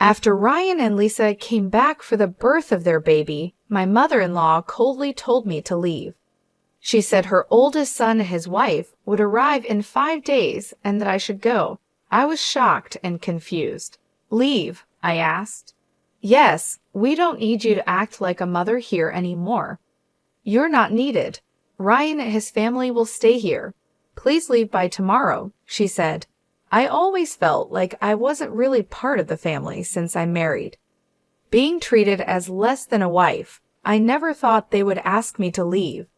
After Ryan and Lisa came back for the birth of their baby, my mother-in-law coldly told me to leave. She said her oldest son and his wife would arrive in 5 days and that I should go. I was shocked and confused. "Leave?" I asked. "Yes, we don't need you to act like a mother here anymore. You're not needed. Ryan and his family will stay here. Please leave by tomorrow," she said. I always felt like I wasn't really part of the family since I married. Being treated as less than a wife, I never thought they would ask me to leave.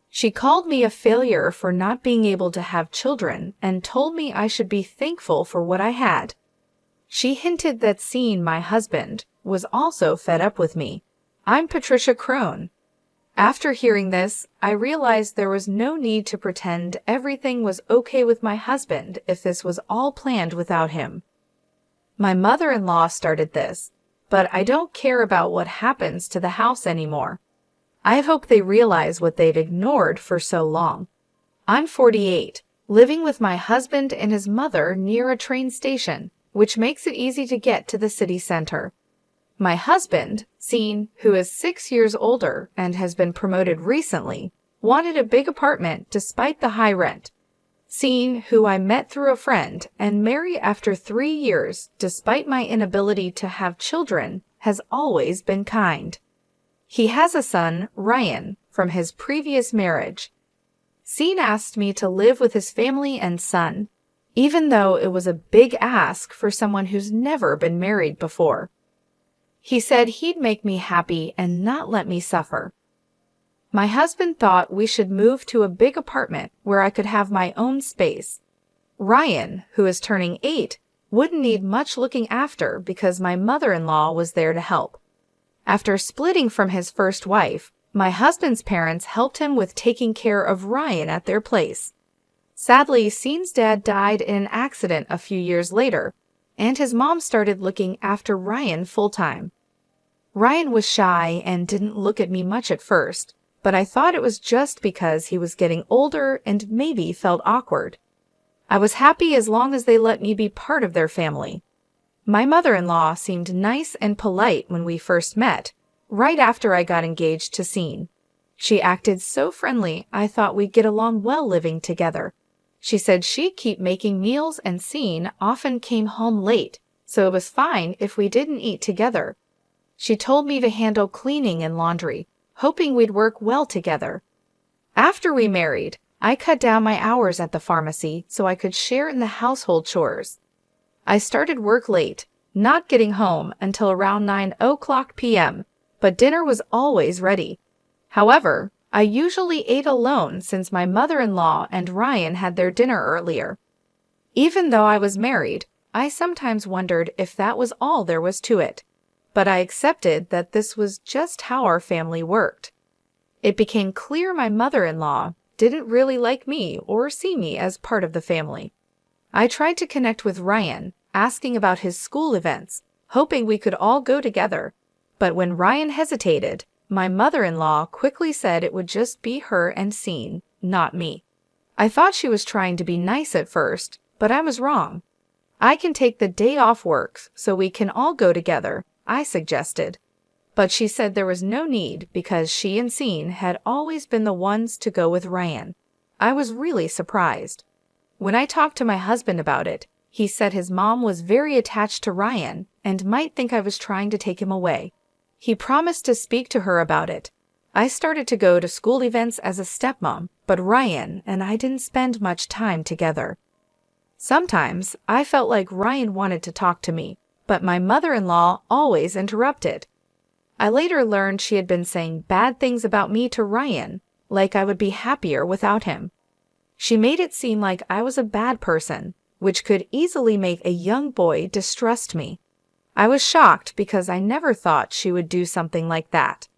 She called me a failure for not being able to have children and told me I should be thankful for what I had. She hinted that Sean, my husband, was also fed up with me. I'm Patricia Crone. After hearing this, I realized there was no need to pretend everything was okay with my husband if this was all planned without him. My mother-in-law started this, but I don't care about what happens to the house anymore. I hope they realize what they've ignored for so long. I'm 48, living with my husband and his mother near a train station, which makes it easy to get to the city center. My husband, Sean, who is 6 years older and has been promoted recently, wanted a big apartment despite the high rent. Sean, who I met through a friend and married after 3 years despite my inability to have children, has always been kind. He has a son, Ryan, from his previous marriage. Sean asked me to live with his family and son, even though it was a big ask for someone who's never been married before. He said he'd make me happy and not let me suffer. My husband thought we should move to a big apartment where I could have my own space. Ryan, who is turning 8, wouldn't need much looking after because my mother-in-law was there to help. After splitting from his first wife, my husband's parents helped him with taking care of Ryan at their place. Sadly, Sean's dad died in an accident a few years later, and his mom started looking after Ryan full-time. Ryan was shy and didn't look at me much at first, but I thought it was just because he was getting older and maybe felt awkward. I was happy as long as they let me be part of their family. My mother-in-law seemed nice and polite when we first met, right after I got engaged to Sean. She acted so friendly I thought we'd get along well living together. She said she'd keep making meals and Sean often came home late, so it was fine if we didn't eat together. She told me to handle cleaning and laundry, hoping we'd work well together. After we married, I cut down my hours at the pharmacy so I could share in the household chores. I started work late, not getting home until around 9:00 p.m., but dinner was always ready. However, I usually ate alone since my mother-in-law and Ryan had their dinner earlier. Even though I was married, I sometimes wondered if that was all there was to it, but I accepted that this was just how our family worked. It became clear my mother-in-law didn't really like me or see me as part of the family. I tried to connect with Ryan, asking about his school events, hoping we could all go together, but when Ryan hesitated, my mother-in-law quickly said it would just be her and Sean, not me. I thought she was trying to be nice at first, but I was wrong. "I can take the day off work so we can all go together," I suggested. But she said there was no need because she and Sean had always been the ones to go with Ryan. I was really surprised. When I talked to my husband about it, he said his mom was very attached to Ryan and might think I was trying to take him away. He promised to speak to her about it. I started to go to school events as a stepmom, but Ryan and I didn't spend much time together. Sometimes I felt like Ryan wanted to talk to me, but my mother-in-law always interrupted. I later learned she had been saying bad things about me to Ryan, like I would be happier without him. She made it seem like I was a bad person, which could easily make a young boy distrust me. I was shocked because I never thought she would do something like that.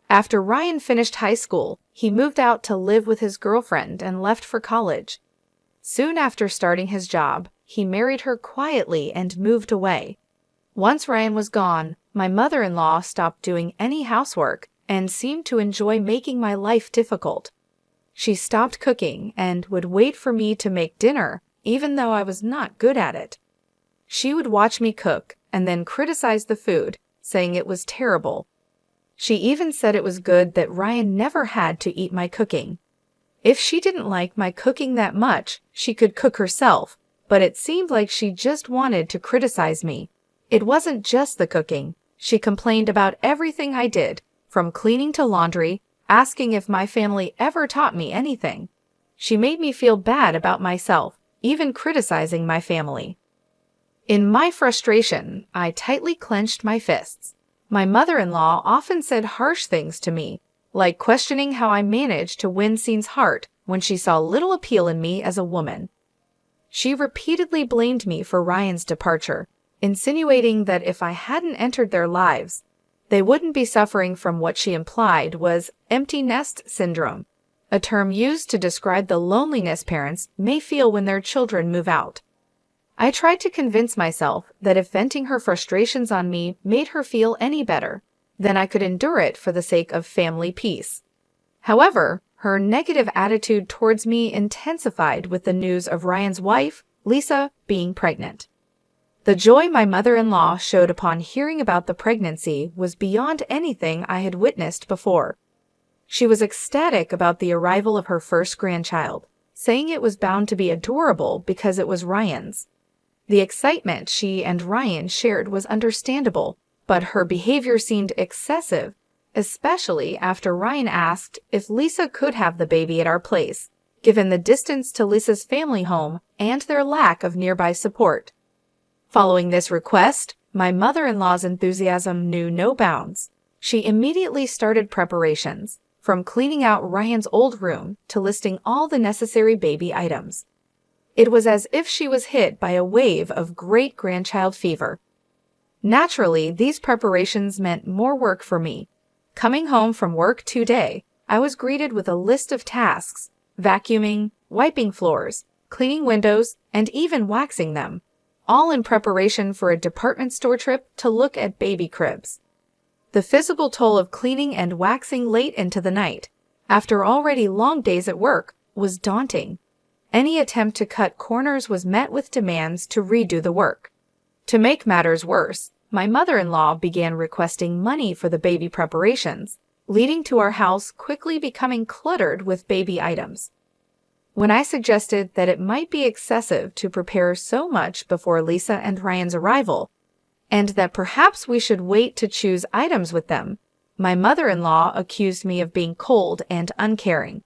After Ryan finished high school, he moved out to live with his girlfriend and left for college. Soon after starting his job, he married her quietly and moved away. Once Ryan was gone, my mother-in-law stopped doing any housework and seemed to enjoy making my life difficult. She stopped cooking and would wait for me to make dinner, even though I was not good at it. She would watch me cook and then criticized the food, saying it was terrible. She even said it was good that Ryan never had to eat my cooking. If she didn't like my cooking that much, she could cook herself, but it seemed like she just wanted to criticize me. It wasn't just the cooking. She complained about everything I did, from cleaning to laundry, asking if my family ever taught me anything. She made me feel bad about myself, even criticizing my family. In my frustration, I tightly clenched my fists. My mother-in-law often said harsh things to me, like questioning how I managed to win Scene's heart when she saw little appeal in me as a woman. She repeatedly blamed me for Ryan's departure, insinuating that if I hadn't entered their lives, they wouldn't be suffering from what she implied was empty nest syndrome, a term used to describe the loneliness parents may feel when their children move out. I tried to convince myself that if venting her frustrations on me made her feel any better, then I could endure it for the sake of family peace. However, her negative attitude towards me intensified with the news of Ryan's wife, Lisa, being pregnant. The joy my mother-in-law showed upon hearing about the pregnancy was beyond anything I had witnessed before. She was ecstatic about the arrival of her first grandchild, saying it was bound to be adorable because it was Ryan's. The excitement she and Ryan shared was understandable, but her behavior seemed excessive, especially after Ryan asked if Lisa could have the baby at our place, given the distance to Lisa's family home and their lack of nearby support. Following this request, my mother-in-law's enthusiasm knew no bounds. She immediately started preparations, from cleaning out Ryan's old room to listing all the necessary baby items. It was as if she was hit by a wave of great-grandchild fever. Naturally, these preparations meant more work for me. Coming home from work today, I was greeted with a list of tasks: vacuuming, wiping floors, cleaning windows, and even waxing them, all in preparation for a department store trip to look at baby cribs. The physical toll of cleaning and waxing late into the night, after already long days at work, was daunting. Any attempt to cut corners was met with demands to redo the work. To make matters worse, my mother-in-law began requesting money for the baby preparations, leading to our house quickly becoming cluttered with baby items. When I suggested that it might be excessive to prepare so much before Lisa and Ryan's arrival, and that perhaps we should wait to choose items with them, my mother-in-law accused me of being cold and uncaring.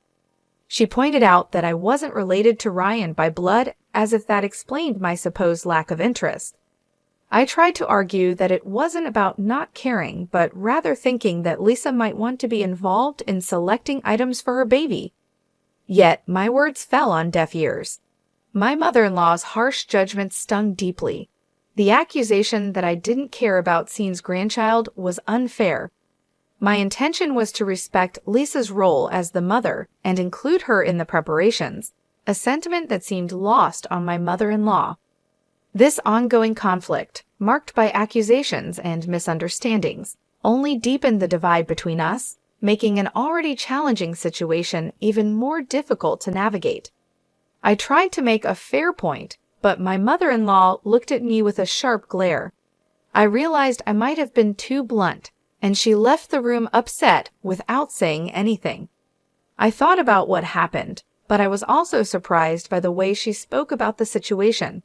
She pointed out that I wasn't related to Ryan by blood, as if that explained my supposed lack of interest. I tried to argue that it wasn't about not caring, but rather thinking that Lisa might want to be involved in selecting items for her baby. Yet my words fell on deaf ears. My mother-in-law's harsh judgment stung deeply. The accusation that I didn't care about Scene's grandchild was unfair. My intention was to respect Lisa's role as the mother and include her in the preparations, a sentiment that seemed lost on my mother-in-law. This ongoing conflict, marked by accusations and misunderstandings, only deepened the divide between us, making an already challenging situation even more difficult to navigate. I tried to make a fair point, but my mother-in-law looked at me with a sharp glare. I realized I might have been too blunt, and she left the room upset without saying anything. I thought about what happened, but I was also surprised by the way she spoke about the situation.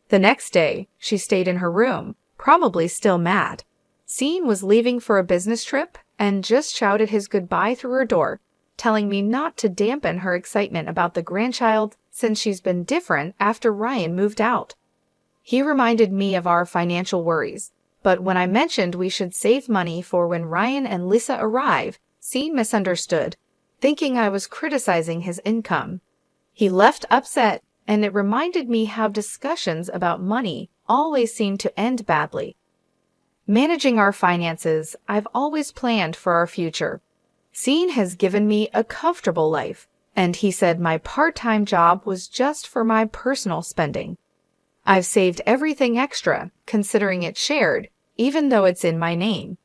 The next day, she stayed in her room, probably still mad. Scene was leaving for a business trip and just shouted his goodbye through her door, telling me not to dampen her excitement about the grandchild since she's been different after Ryan moved out. He reminded me of our financial worries, but when I mentioned we should save money for when Ryan and Lisa arrive, Scene misunderstood, thinking I was criticizing his income. He left upset, and it reminded me how discussions about money always seem to end badly. Managing our finances, I've always planned for our future. Scene has given me a comfortable life, and he said my part-time job was just for my personal spending. I've saved everything extra, considering it's shared, even though it's in my name.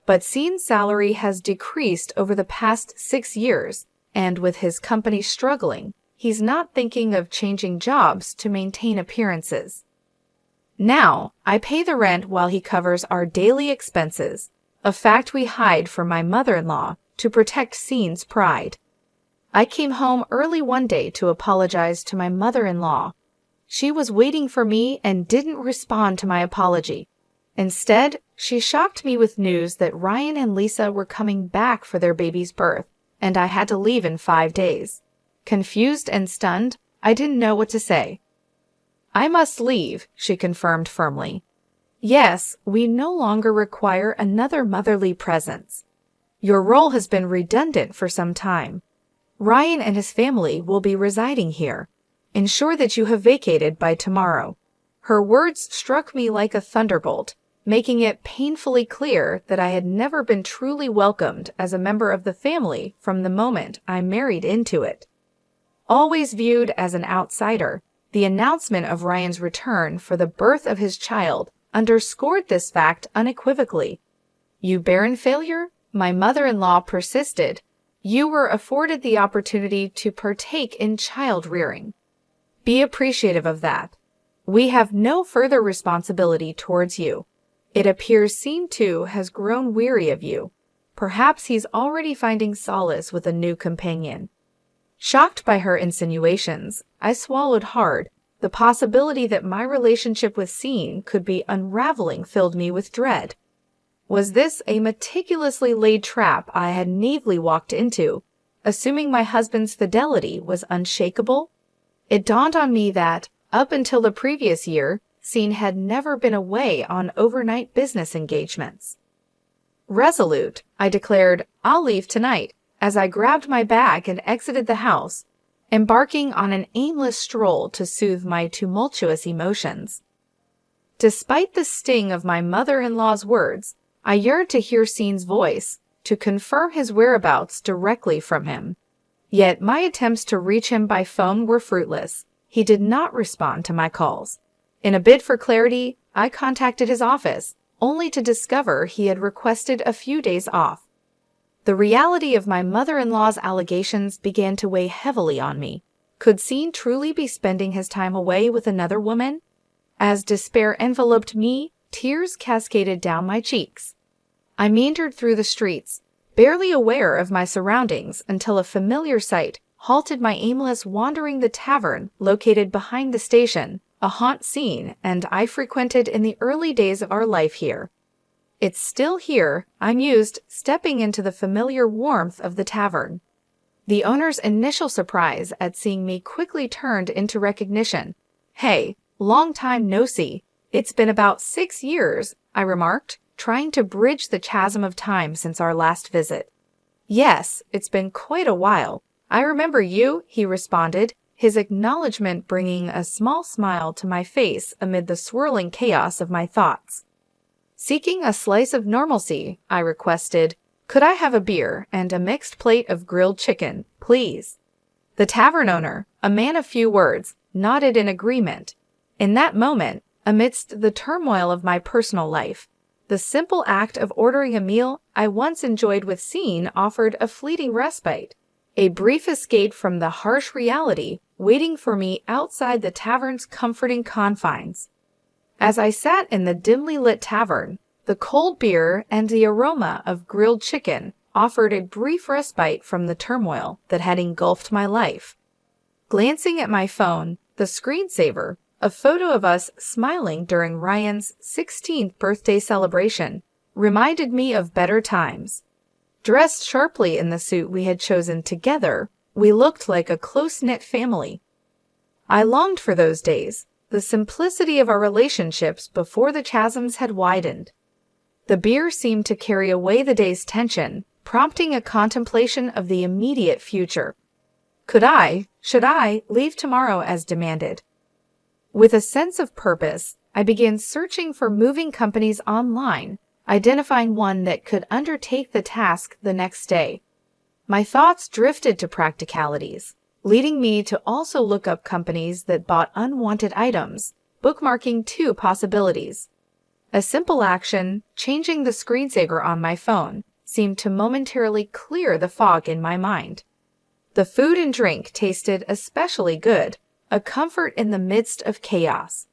But Scene's salary has decreased over the past 6 years, and with his company struggling, he's not thinking of changing jobs to maintain appearances. Now, I pay the rent while he covers our daily expenses, a fact we hide from my mother-in-law to protect Scene's pride. I came home early one day to apologize to my mother-in-law. She was waiting for me and didn't respond to my apology. Instead, she shocked me with news that Ryan and Lisa were coming back for their baby's birth, and I had to leave in 5 days. Confused and stunned, I didn't know what to say. "I must leave," she confirmed firmly. "Yes, we no longer require another motherly presence. Your role has been redundant for some time. Ryan and his family will be residing here. Ensure that you have vacated by tomorrow." Her words struck me like a thunderbolt, making it painfully clear that I had never been truly welcomed as a member of the family from the moment I married into it. Always viewed as an outsider, the announcement of Ryan's return for the birth of his child underscored this fact unequivocally. "You barren failure?" my mother-in-law persisted. "You were afforded the opportunity to partake in child-rearing. Be appreciative of that. We have no further responsibility towards you. It appears Scene 2 has grown weary of you. Perhaps he's already finding solace with a new companion." Shocked by her insinuations, I swallowed hard. The possibility that my relationship with Scene could be unraveling filled me with dread. Was this a meticulously laid trap I had naively walked into, assuming my husband's fidelity was unshakable? It dawned on me that, up until the previous year, Scene had never been away on overnight business engagements. Resolute, I declared, "I'll leave tonight," as I grabbed my bag and exited the house, embarking on an aimless stroll to soothe my tumultuous emotions. Despite the sting of my mother-in-law's words, I yearned to hear Scene's voice, to confirm his whereabouts directly from him. Yet my attempts to reach him by phone were fruitless. He did not respond to my calls. In a bid for clarity, I contacted his office, only to discover he had requested a few days off. The reality of my mother-in-law's allegations began to weigh heavily on me. Could Scene truly be spending his time away with another woman? As despair enveloped me, tears cascaded down my cheeks. I meandered through the streets, barely aware of my surroundings until a familiar sight halted my aimless wandering. The tavern, located behind the station, a haunt Scene and I frequented in the early days of our life here. "It's still here," I mused, stepping into the familiar warmth of the tavern. The owner's initial surprise at seeing me quickly turned into recognition. "Hey, long time no see. It's been about 6 years," I remarked, trying to bridge the chasm of time since our last visit. "Yes, it's been quite a while. I remember you," he responded, his acknowledgement bringing a small smile to my face amid the swirling chaos of my thoughts. Seeking a slice of normalcy, I requested, "Could I have a beer and a mixed plate of grilled chicken, please?" The tavern owner, a man of few words, nodded in agreement. In that moment, amidst the turmoil of my personal life, the simple act of ordering a meal I once enjoyed with Scene offered a fleeting respite, a brief escape from the harsh reality waiting for me outside the tavern's comforting confines. As I sat in the dimly lit tavern, the cold beer and the aroma of grilled chicken offered a brief respite from the turmoil that had engulfed my life. Glancing at my phone, the screensaver, a photo of us smiling during Ryan's 16th birthday celebration, reminded me of better times. Dressed sharply in the suit we had chosen together, we looked like a close-knit family. I longed for those days, the simplicity of our relationships before the chasms had widened. The beer seemed to carry away the day's tension, prompting a contemplation of the immediate future. Should I leave tomorrow as demanded? With a sense of purpose, I began searching for moving companies online, identifying one that could undertake the task the next day. My thoughts drifted to practicalities, leading me to also look up companies that bought unwanted items, bookmarking 2 possibilities. A simple action, changing the screensaver on my phone, seemed to momentarily clear the fog in my mind. The food and drink tasted especially good, a comfort in the midst of chaos.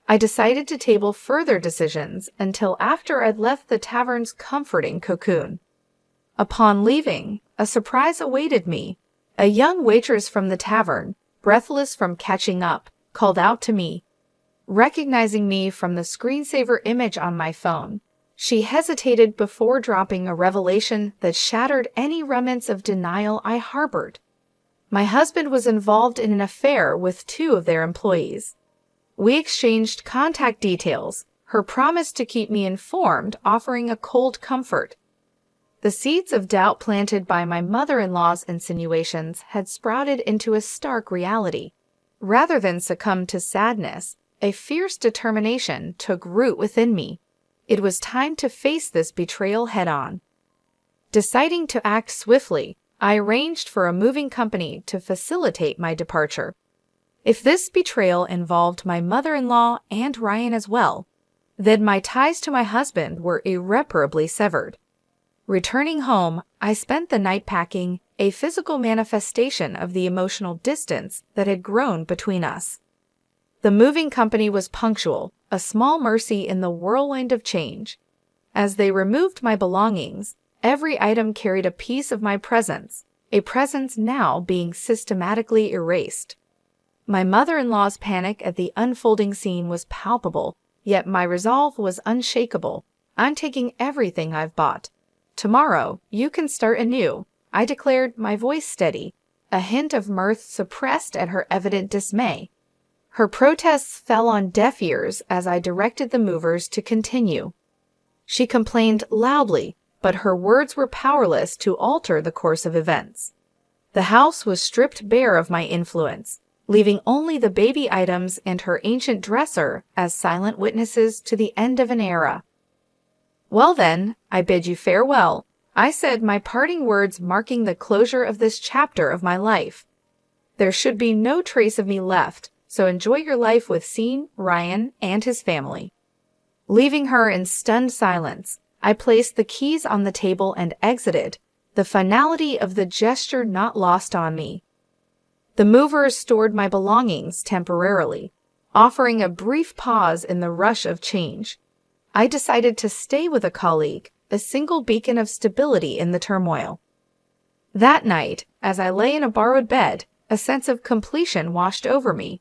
I decided to table further decisions until after I'd left the tavern's comforting cocoon. Upon leaving, a surprise awaited me. A young waitress from the tavern, breathless from catching up, called out to me. Recognizing me from the screensaver image on my phone, she hesitated before dropping a revelation that shattered any remnants of denial I harbored. My husband was involved in an affair with 2 of their employees. We exchanged contact details, her promise to keep me informed offering a cold comfort. The seeds of doubt planted by my mother-in-law's insinuations had sprouted into a stark reality. Rather than succumb to sadness, a fierce determination took root within me. It was time to face this betrayal head-on. Deciding to act swiftly, I arranged for a moving company to facilitate my departure. If this betrayal involved my mother-in-law and Ryan as well, then my ties to my husband were irreparably severed. Returning home, I spent the night packing, a physical manifestation of the emotional distance that had grown between us. The moving company was punctual, a small mercy in the whirlwind of change. As they removed my belongings, every item carried a piece of my presence, a presence now being systematically erased. My mother-in-law's panic at the unfolding scene was palpable, yet my resolve was unshakable. I'm taking everything I've bought. Tomorrow, you can start anew, I declared, my voice steady, a hint of mirth suppressed at her evident dismay. Her protests fell on deaf ears as I directed the movers to continue. She complained loudly, but her words were powerless to alter the course of events. The house was stripped bare of my influence, leaving only the baby items and her ancient dresser as silent witnesses to the end of an era. Well then, I bid you farewell, I said, my parting words marking the closure of this chapter of my life. There should be no trace of me left, so enjoy your life with Sean, Ryan, and his family. Leaving her in stunned silence, I placed the keys on the table and exited, the finality of the gesture not lost on me. The movers stored my belongings temporarily, offering a brief pause in the rush of change. I decided to stay with a colleague, a single beacon of stability in the turmoil. That night, as I lay in a borrowed bed, a sense of completion washed over me.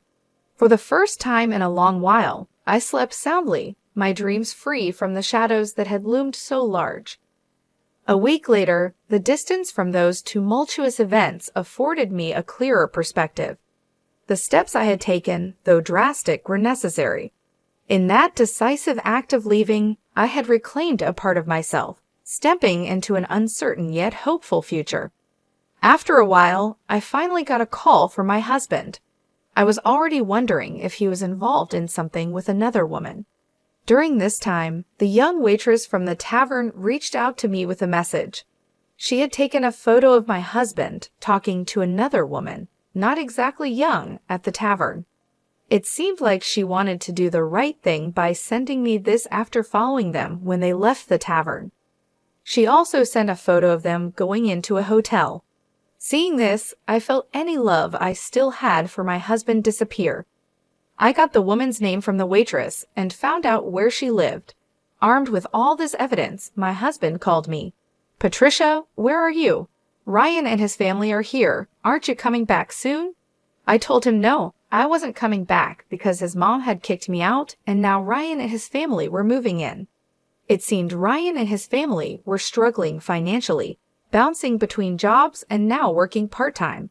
For the first time in a long while, I slept soundly, my dreams free from the shadows that had loomed so large. A week later, the distance from those tumultuous events afforded me a clearer perspective. The steps I had taken, though drastic, were necessary. In that decisive act of leaving, I had reclaimed a part of myself, stepping into an uncertain yet hopeful future. After a while, I finally got a call from my husband. I was already wondering if he was involved in something with another woman. During this time, the young waitress from the tavern reached out to me with a message. She had taken a photo of my husband talking to another woman, not exactly young, at the tavern. It seemed like she wanted to do the right thing by sending me this after following them when they left the tavern. She also sent a photo of them going into a hotel. Seeing this, I felt any love I still had for my husband disappear. I got the woman's name from the waitress and found out where she lived. Armed with all this evidence, my husband called me. "Patricia, where are you? Ryan and his family are here. Aren't you coming back soon?" I told him no, I wasn't coming back because his mom had kicked me out and now Ryan and his family were moving in. It seemed Ryan and his family were struggling financially, bouncing between jobs and now working part-time.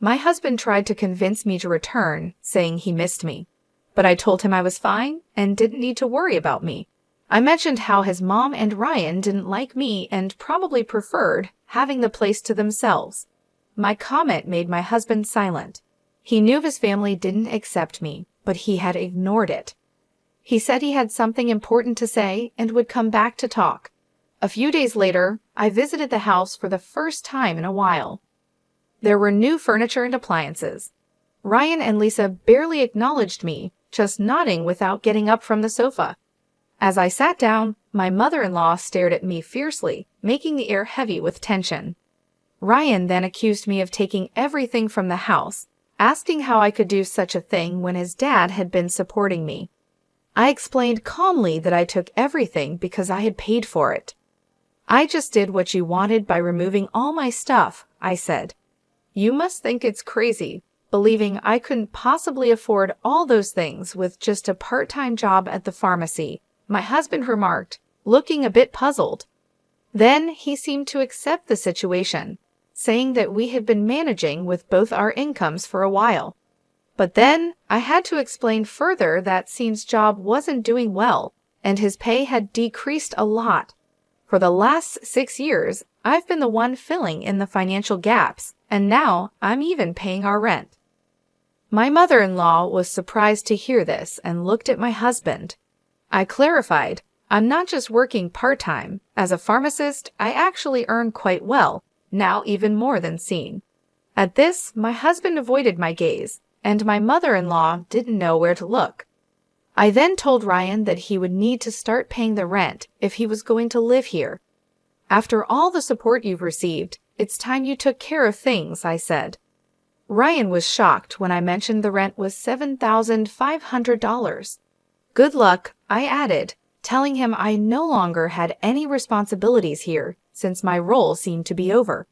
My husband tried to convince me to return, saying he missed me. But I told him I was fine and didn't need to worry about me. I mentioned how his mom and Ryan didn't like me and probably preferred having the place to themselves. My comment made my husband silent. He knew his family didn't accept me, but he had ignored it. He said he had something important to say and would come back to talk. A few days later, I visited the house for the first time in a while. There were new furniture and appliances. Ryan and Lisa barely acknowledged me, just nodding without getting up from the sofa. As I sat down, my mother-in-law stared at me fiercely, making the air heavy with tension. Ryan then accused me of taking everything from the house, asking how I could do such a thing when his dad had been supporting me. I explained calmly that I took everything because I had paid for it. I just did what you wanted by removing all my stuff, I said. You must think it's crazy, believing I couldn't possibly afford all those things with just a part-time job at the pharmacy, my husband remarked, looking a bit puzzled. Then he seemed to accept the situation, saying that we had been managing with both our incomes for a while. But then I had to explain further that Sean's job wasn't doing well, and his pay had decreased a lot. For the last 6 years, I've been the one filling in the financial gaps, and now I'm even paying our rent. My mother-in-law was surprised to hear this and looked at my husband. I clarified, I'm not just working part-time. As a pharmacist, I actually earn quite well, now even more than Sean. At this, my husband avoided my gaze, and my mother-in-law didn't know where to look. I then told Ryan that he would need to start paying the rent if he was going to live here. After all the support you've received, it's time you took care of things, I said. Ryan was shocked when I mentioned the rent was $7,500. Good luck, I added, telling him I no longer had any responsibilities here since my role seemed to be over.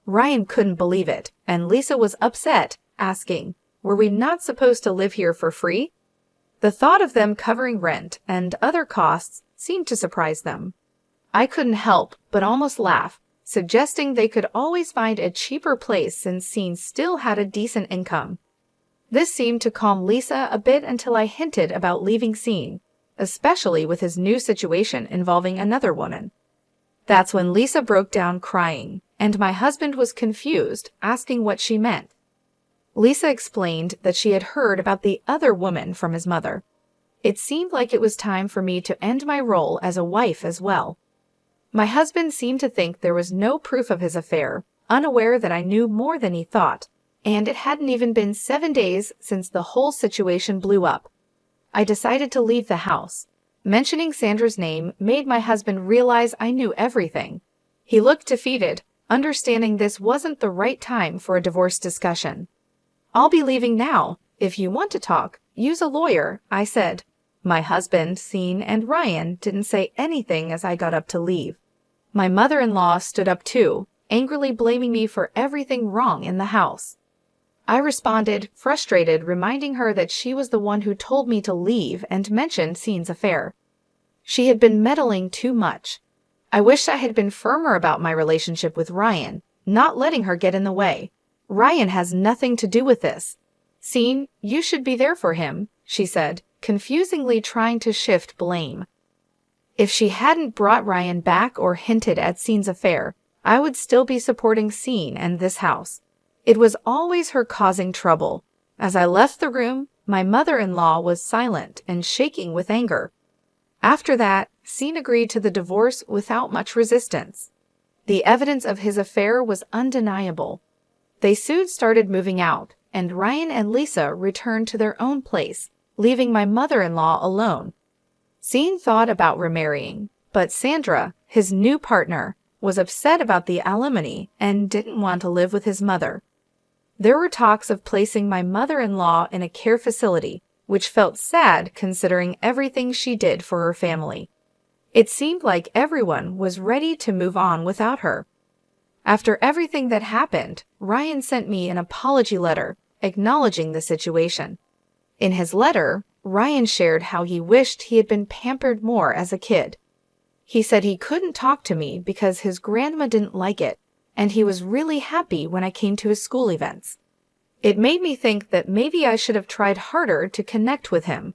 Ryan couldn't believe it, and Lisa was upset, asking, were we not supposed to live here for free? The thought of them covering rent and other costs seemed to surprise them. I couldn't help but almost laugh, suggesting they could always find a cheaper place since Sean still had a decent income. This seemed to calm Lisa a bit until I hinted about leaving Sean, especially with his new situation involving another woman. That's when Lisa broke down crying, and my husband was confused, asking what she meant. Lisa explained that she had heard about the other woman from his mother. It seemed like it was time for me to end my role as a wife as well. My husband seemed to think there was no proof of his affair, unaware that I knew more than he thought, and it hadn't even been 7 days since the whole situation blew up. I decided to leave the house. Mentioning Sandra's name made my husband realize I knew everything. He looked defeated, understanding this wasn't the right time for a divorce discussion. I'll be leaving now. If you want to talk, use a lawyer, I said. My husband, Sean, and Ryan didn't say anything as I got up to leave. My mother-in-law stood up too, angrily blaming me for everything wrong in the house. I responded, frustrated, reminding her that she was the one who told me to leave and mentioned Sean's affair. She had been meddling too much. I wished I had been firmer about my relationship with Ryan, not letting her get in the way. Ryan has nothing to do with this. Sean, you should be there for him, she said, confusingly trying to shift blame. If she hadn't brought Ryan back or hinted at Sean's affair, I would still be supporting Sean and this house. It was always her causing trouble. As I left the room, my mother-in-law was silent and shaking with anger. After that, Sean agreed to the divorce without much resistance. The evidence of his affair was undeniable. They soon started moving out, and Ryan and Lisa returned to their own place, leaving my mother-in-law alone. Sean thought about remarrying, but Sandra, his new partner, was upset about the alimony and didn't want to live with his mother. There were talks of placing my mother-in-law in a care facility, which felt sad considering everything she did for her family. It seemed like everyone was ready to move on without her. After everything that happened, Ryan sent me an apology letter acknowledging the situation. In his letter, Ryan shared how he wished he had been pampered more as a kid. He said he couldn't talk to me because his grandma didn't like it, and he was really happy when I came to his school events. It made me think that maybe I should have tried harder to connect with him.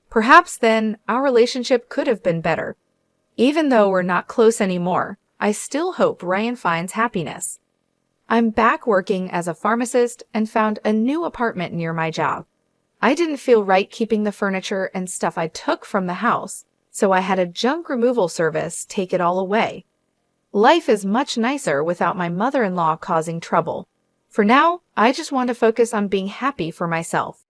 Perhaps then our relationship could have been better. Even though we're not close anymore, I still hope Ryan finds happiness. I'm back working as a pharmacist and found a new apartment near my job. I didn't feel right keeping the furniture and stuff I took from the house, so I had a junk removal service take it all away. Life is much nicer without my mother-in-law causing trouble. For now, I just want to focus on being happy for myself.